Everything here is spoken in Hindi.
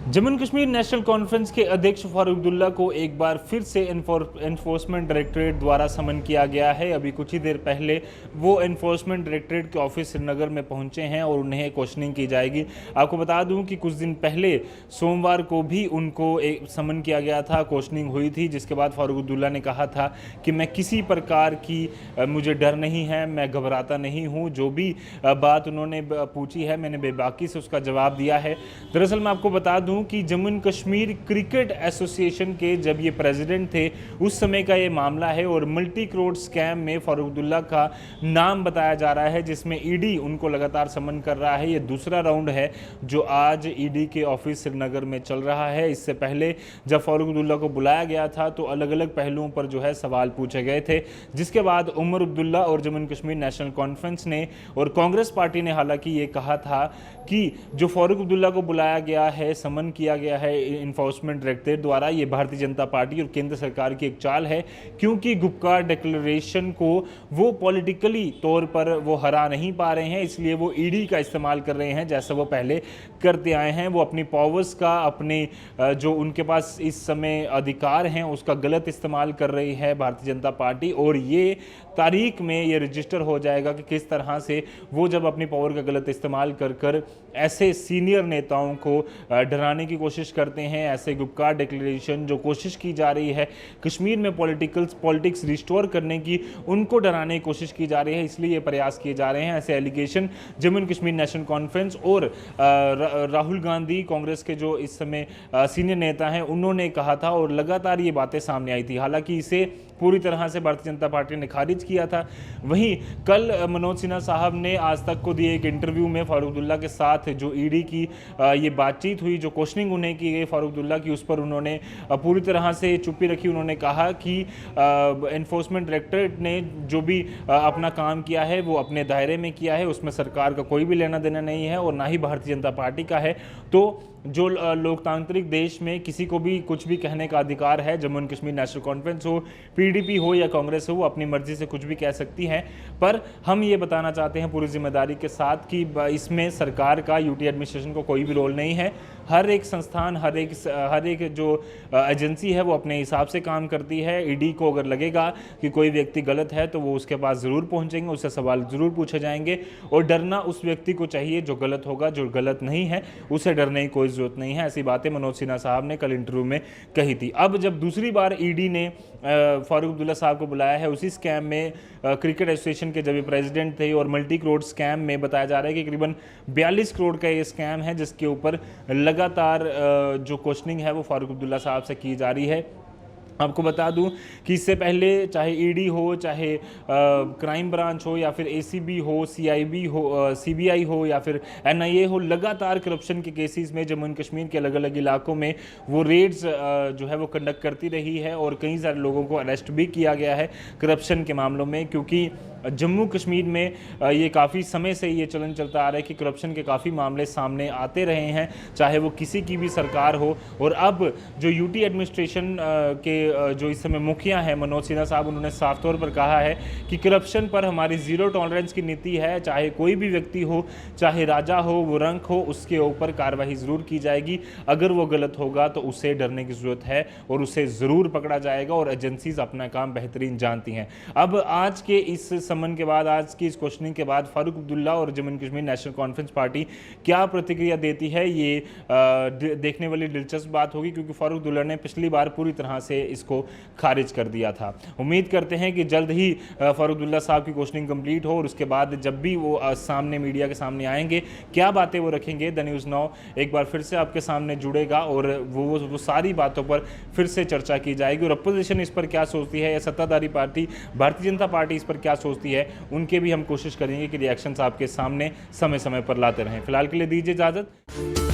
जम्मू कश्मीर नेशनल कॉन्फ्रेंस के अध्यक्ष फारूक अब्दुल्ला को एक बार फिर से एनफोर्समेंट डायरेक्टरेट द्वारा समन किया गया है। अभी कुछ ही देर पहले वो एनफोर्समेंट डायरेक्टरेट के ऑफिस श्रीनगर में पहुंचे हैं और उन्हें क्वेश्चनिंग की जाएगी। आपको बता दूं कि कुछ दिन पहले सोमवार को भी उनको एक समन किया गया था, क्वेश्चनिंग हुई थी, जिसके बाद फारूक अब्दुल्ला ने कहा था कि मैं किसी प्रकार की मुझे डर नहीं है, मैं घबराता नहीं हूँ। जो भी बात उन्होंने पूछी है मैंने बेबाकी से उसका जवाब दिया है। दरअसल मैं आपको बता दूं कि जम्मू कश्मीर क्रिकेट एसोसिएशन के जब ये प्रेसिडेंट थे उस समय का ये मामला है और मल्टी करोड़ स्कैम में फारूक अब्दुल्ला का नाम बताया जा रहा है, जिसमें ईडी उनको लगातार समन कर रहा है। ये दूसरा राउंड है जो आज ईडी के ऑफिस श्रीनगर में चल रहा है। इससे पहले जब फारूक अब्दुल्ला को बुलाया गया था तो अलग अलग पहलुओं पर जो है सवाल पूछे गए थे, जिसके बाद उमर अब्दुल्ला और जम्मू कश्मीर नेशनल कॉन्फ्रेंस ने और कांग्रेस पार्टी ने हालांकि ये कहा था कि जो फारूक अब्दुल्ला को बुलाया गया है, समन किया गया है इन्फोर्समेंट डायरेक्टरेट द्वारा, ये भारतीय जनता पार्टी और केंद्र सरकार की एक चाल है, क्योंकि गुपकार डिक्लेरेशन को वो पॉलिटिकली तौर पर वो हरा नहीं पा रहे हैं, इसलिए वो ईडी का इस्तेमाल कर रहे हैं जैसा वो पहले करते आए हैं। वो अपनी पावर्स का, अपने जो उनके पास इस समय अधिकार हैं उसका गलत इस्तेमाल कर रही है भारतीय जनता पार्टी, और ये तारीख में ये रजिस्टर हो जाएगा कि किस तरह से वो जब अपनी पावर का गलत इस्तेमाल कर कर ऐसे सीनियर नेताओं को डराने की कोशिश करते हैं। ऐसे गुपकार डिक्लेरेशन जो कोशिश की जा रही है कश्मीर में पॉलिटिक्स रिस्टोर करने की, उनको डराने की कोशिश की जा रही है, इसलिए ये प्रयास किए जा रहे हैं। ऐसे एलिगेशन जम्मू कश्मीर नेशनल कॉन्फ्रेंस और राहुल गांधी, कांग्रेस के जो इस समय सीनियर नेता हैं, उन्होंने कहा था और लगातार ये बातें सामने आई थी। हालांकि इसे पूरी तरह से भारतीय जनता पार्टी ने खारिज किया था। वहीं कल मनोज सिन्हा साहब ने आज तक को दिए एक इंटरव्यू में फारूक अब्दुल्ला के साथ जो ईडी की ये बातचीत हुई, जो क्वेश्चनिंग उन्हें की गई फारूक अब्दुल्ला की, उस पर उन्होंने पूरी तरह से चुप्पी रखी। उन्होंने कहा कि एनफोर्समेंट डायरेक्टरेट ने जो भी अपना काम किया है वो अपने दायरे में किया है, उसमें सरकार का कोई भी लेना देना नहीं है और ना ही भारतीय जनता पार्टी का है। तो जो लोकतांत्रिक देश में किसी को भी कुछ भी कहने का अधिकार है, जम्मू एंड कश्मीर नेशनल कॉन्फ्रेंस हो, पीडीपी हो या कांग्रेस हो, वो अपनी मर्जी से कुछ भी कह सकती है। पर हम ये बताना चाहते हैं पूरी जिम्मेदारी के साथ कि इसमें सरकार का, यूटी एडमिनिस्ट्रेशन को कोई भी रोल नहीं है। हर एक संस्थान, हर एक जो एजेंसी है वो अपने हिसाब से काम करती है। ईडी को अगर लगेगा कि कोई व्यक्ति गलत है तो वो उसके पास ज़रूर पहुंचेंगे, उससे सवाल ज़रूर पूछे जाएंगे, और डरना उस व्यक्ति को चाहिए जो गलत होगा। जो गलत नहीं है उसे डरने की कोई ज़रूरत नहीं है। ऐसी बातें मनोज सिन्हा साहब ने कल इंटरव्यू में कही थी। अब जब दूसरी बार ईडी ने फारूक अब्दुल्ला साहब को बुलाया है, उसी स्कैम में क्रिकेट एसोसिएशन के जब प्रेसिडेंट थे, और मल्टी करोड़ स्कैम में बताया जा रहा है कि करीबन 42 करोड़ का ये स्कैम है, जिसके ऊपर लगातार जो क्वेश्चनिंग है वो फारूक अब्दुल्ला साहब से की जा रही है। आपको बता दूं कि इससे पहले चाहे ईडी हो, चाहे क्राइम ब्रांच हो, या फिर एसीबी हो, सीआईबी हो, सीबीआई हो, या फिर एनआईए हो, लगातार करप्शन के केसेस में जम्मू एंड कश्मीर के अलग अलग इलाकों में वो रेड्स जो है वो कंडक्ट करती रही है, और कई सारे लोगों को अरेस्ट भी किया गया है करप्शन के मामलों में। क्योंकि जम्मू कश्मीर में ये काफ़ी समय से ये चलन चलता आ रहा है कि करप्शन के काफ़ी मामले सामने आते रहे हैं, चाहे वो किसी की भी सरकार हो। और अब जो यूटी एडमिनिस्ट्रेशन के जो इस समय मुखिया हैं मनोज सिन्हा साहब, उन्होंने साफ तौर पर कहा है कि करप्शन पर हमारी ज़ीरो टॉलरेंस की नीति है। चाहे कोई भी व्यक्ति हो, चाहे राजा हो, वो रंक हो, उसके ऊपर कार्रवाई ज़रूर की जाएगी। अगर वो गलत होगा तो उसे डरने की ज़रूरत है और उसे ज़रूर पकड़ा जाएगा, और एजेंसीज अपना काम बेहतरीन जानती हैं। अब आज के इस समन के बाद, आज की इस क्वेश्चनिंग के बाद फारूक अब्दुल्ला और Jammu and Kashmir National conference party क्या प्रतिक्रिया देती है, ये देखने वाली दिलचस्प बात होगी, क्योंकि फारूक अब्दुल्ला ने पिछली बार पूरी तरह से इसको खारिज कर दिया था। उम्मीद करते हैं कि जल्द ही फारूक अब्दुल्ला साहब की क्वेश्चनिंग कंप्लीट हो, और उसके बाद जब भी वो सामने मीडिया के सामने आएंगे, क्या बातें वो रखेंगे, द न्यूज़ नाउ एक बार फिर से आपके सामने जुड़ेगा और वो सारी बातों पर फिर से चर्चा की जाएगी। और अपोजिशन इस पर क्या सोचती है, या सत्ताधारी पार्टी भारतीय जनता पार्टी इस पर क्या सोचती है, उनके भी हम कोशिश करेंगे कि रिएक्शंस आपके सामने समय समय पर लाते रहें। फिलहाल के लिए दीजिए इजाज़त।